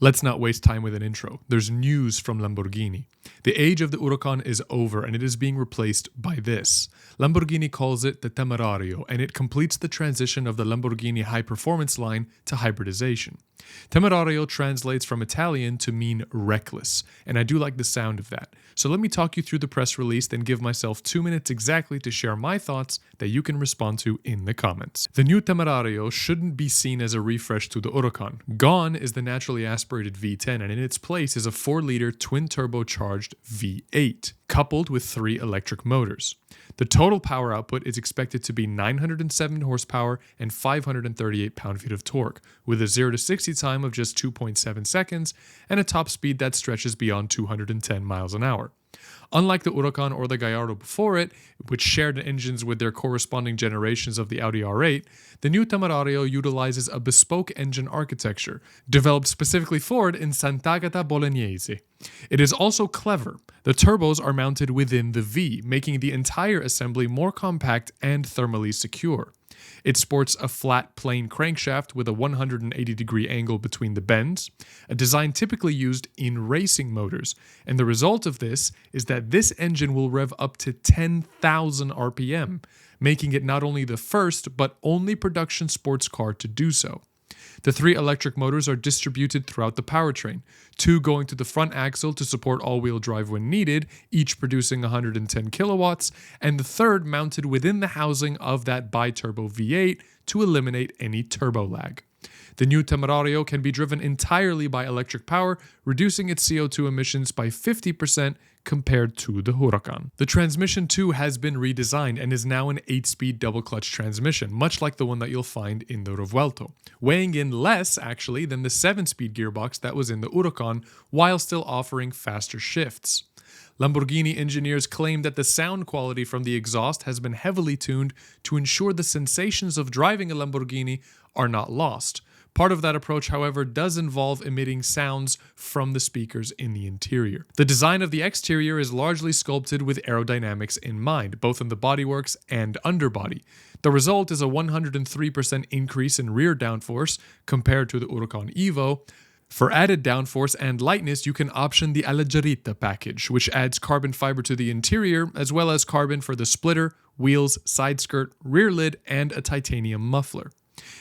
Let's not waste time with an intro. There's news from Lamborghini. The age of the Huracan is over and it is being replaced by this. Lamborghini calls it the Temerario, and it completes the transition of the Lamborghini high-performance line to hybridization. Temerario translates from Italian to mean reckless, and I do like the sound of that. So let me talk you through the press release, then give myself 2 minutes exactly to share my thoughts that you can respond to in the comments. The new Temerario shouldn't be seen as a refresh to the Huracan. Gone is the naturally aspirated V10, and in its place is a 4-liter twin-turbocharged V8, coupled with 3 electric motors. The total power output is expected to be 907 horsepower and 538 pound-feet of torque, with a 0 to 60 time of just 2.7 seconds and a top speed that stretches beyond 210 miles an hour. Unlike the Huracan or the Gallardo before it, which shared engines with their corresponding generations of the Audi R8, the new Temerario utilizes a bespoke engine architecture, developed specifically for it in Sant'Agata Bolognese. It is also clever. The turbos are mounted within the V, making the entire assembly more compact and thermally secure. It sports a flat, plain crankshaft with a 180-degree angle between the bends, a design typically used in racing motors, and the result of this is that this engine will rev up to 10,000 RPM, making it not only the first, but only production sports car to do so. The 3 electric motors are distributed throughout the powertrain, 2 going to the front axle to support all-wheel drive when needed, each producing 110 kilowatts, and the third mounted within the housing of that bi-turbo V8 to eliminate any turbo lag. The new Temerario can be driven entirely by electric power, reducing its CO2 emissions by 50% compared to the Huracan. The transmission too has been redesigned and is now an 8-speed double-clutch transmission, much like the one that you'll find in the Revuelto, weighing in less actually than the 7-speed gearbox that was in the Huracan, while still offering faster shifts. Lamborghini engineers claim that the sound quality from the exhaust has been heavily tuned to ensure the sensations of driving a Lamborghini are not lost. Part of that approach, however, does involve emitting sounds from the speakers in the interior. The design of the exterior is largely sculpted with aerodynamics in mind, both in the bodyworks and underbody. The result is a 103% increase in rear downforce compared to the Huracan Evo. For added downforce and lightness, you can option the Alleggerita package, which adds carbon fiber to the interior, as well as carbon for the splitter, wheels, side skirt, rear lid, and a titanium muffler.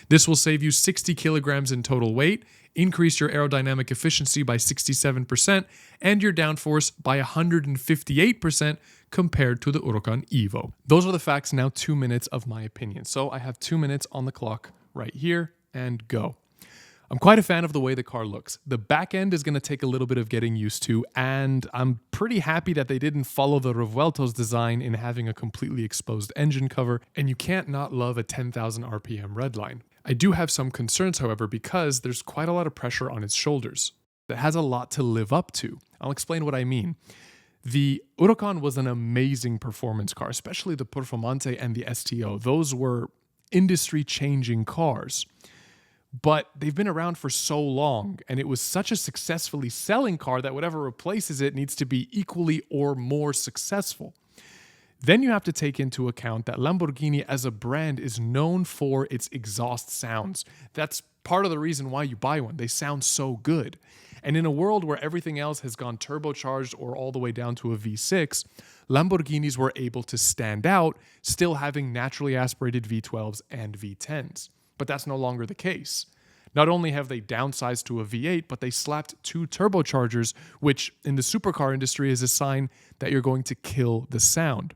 This will save you 60 kilograms in total weight, increase your aerodynamic efficiency by 67%, and your downforce by 158% compared to the Huracan Evo. Those are the facts. Now 2 minutes of my opinion. So I have 2 minutes on the clock right here, and go. I'm quite a fan of the way the car looks. The back end is going to take a little bit of getting used to, and I'm pretty happy that they didn't follow the Revuelto's design in having a completely exposed engine cover, and you can't not love a 10,000 RPM redline. I do have some concerns, however, because there's quite a lot of pressure on its shoulders. It has a lot to live up to. I'll explain what I mean. The Huracan was an amazing performance car, especially the Performante and the STO. Those were industry-changing cars. But they've been around for so long, and it was such a successfully selling car that whatever replaces it needs to be equally or more successful. Then you have to take into account that Lamborghini as a brand is known for its exhaust sounds. That's part of the reason why you buy one. They sound so good. And in a world where everything else has gone turbocharged or all the way down to a V6, Lamborghinis were able to stand out, still having naturally aspirated V12s and V10s. But that's no longer the case. Not only have they downsized to a V8, but they slapped 2 turbochargers, which in the supercar industry is a sign that you're going to kill the sound.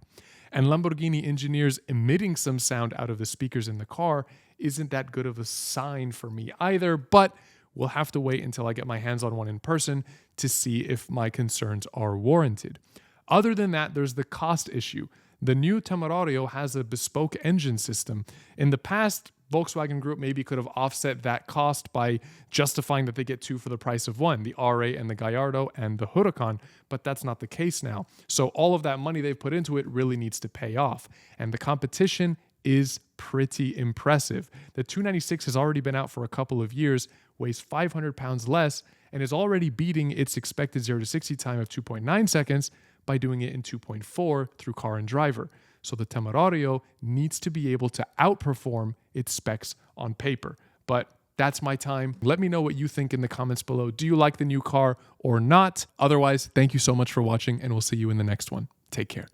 And Lamborghini engineers emitting some sound out of the speakers in the car isn't that good of a sign for me either, but we'll have to wait until I get my hands on one in person to see if my concerns are warranted. Other than that, there's the cost issue. The new Temerario has a bespoke engine system. In the past, Volkswagen Group maybe could have offset that cost by justifying that they get 2 for the price of 1, the R8 and the Gallardo and the Huracan, but that's not the case now. So all of that money they've put into it really needs to pay off, and the competition is pretty impressive. The 296 has already been out for a couple of years, weighs 500 pounds less, and is already beating its expected 0 to 60 time of 2.9 seconds by doing it in 2.4 through Car and Driver. So the Temerario needs to be able to outperform its specs on paper. But That's my time. Let me know what you think in the comments below. Do you like the new car or not? Otherwise, thank you so much for watching, and we'll see you in the next one. Take care.